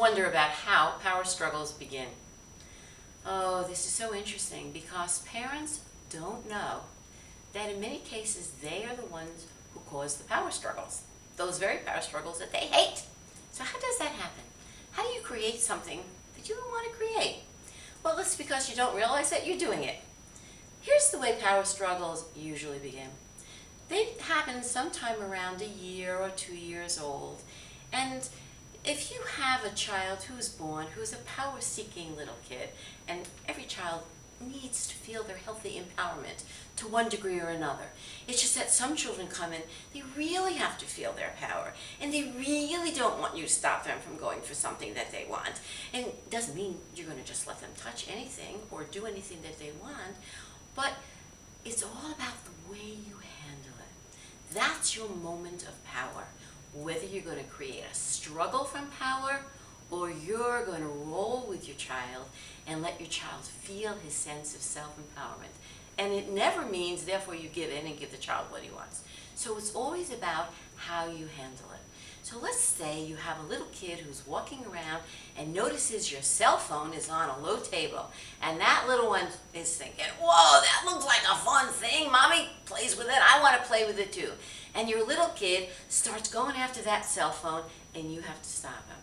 wonder about how power struggles begin. Oh, this is so interesting because parents don't know that in many cases they are the ones who cause the power struggles. Those very power struggles that they hate. So how does that happen? How do you create something that you don't want to create? Well, it's because you don't realize that you're doing it. Here's the way power struggles usually begin. They happen sometime around 1 year or 2 years old. And if you have a child who's born, who's a power-seeking little kid, and every child needs to feel their healthy empowerment to one degree or another. It's just that some children come in, they really have to feel their power, and they really don't want you to stop them from going for something that they want. And it doesn't mean you're going to just let them touch anything or do anything that they want, but it's all about the way you handle it. That's your moment of power. Whether you're going to create a struggle from power or you're going to roll with your child and let your child feel his sense of self-empowerment. And it never means, therefore, you give in and give the child what he wants. So it's always about how you handle it. So let's say you have a little kid who's walking around and notices your cell phone is on a low table. And that little one is thinking, whoa, that looks like a fun thing. Mommy plays with it. I want to play with it too. And your little kid starts going after that cell phone and you have to stop him.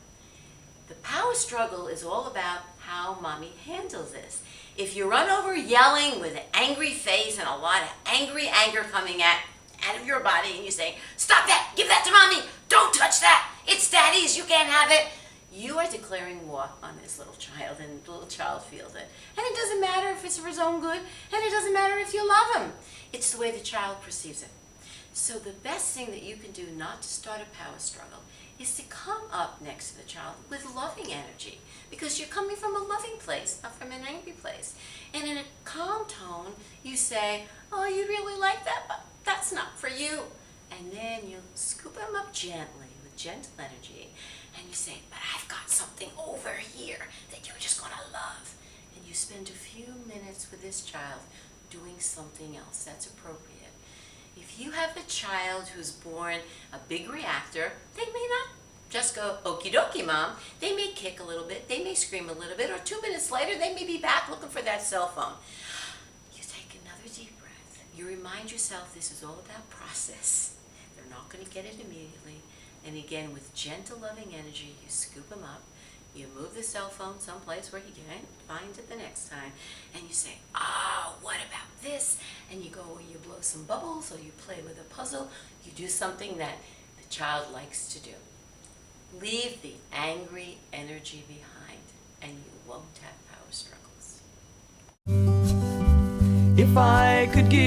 The power struggle is all about how mommy handles this. If you run over yelling with an angry face and a lot of anger coming out of your body and you say, stop that, give that to mommy, don't touch that, it's daddy's, you can't have it. You are declaring war on this little child and the little child feels it. And it doesn't matter if it's for his own good and it doesn't matter if you love him. It's the way the child perceives it. So the best thing that you can do not to start a power struggle is to come up next to the child with loving energy, because you're coming from a loving place, not from an angry place. And in a calm tone, you say, oh, you really like that, but that's not for you. And then you scoop them up gently with gentle energy, and you say, but I've got something over here that you're just going to love. And you spend a few minutes with this child doing something else that's appropriate. If you have a child who's born a big reactor, they may not just go, okie dokie, mom. They may kick a little bit, they may scream a little bit, or 2 minutes later, they may be back looking for that cell phone. You take another deep breath. You remind yourself this is all about process. They're not going to get it immediately. And again, with gentle, loving energy, you scoop them up. You move the cell phone someplace where he can't find it the next time, and you say, oh, what about this? And you go, you blow some bubbles, or you play with a puzzle. You do something that the child likes to do. Leave the angry energy behind, and you won't have power struggles. If I could give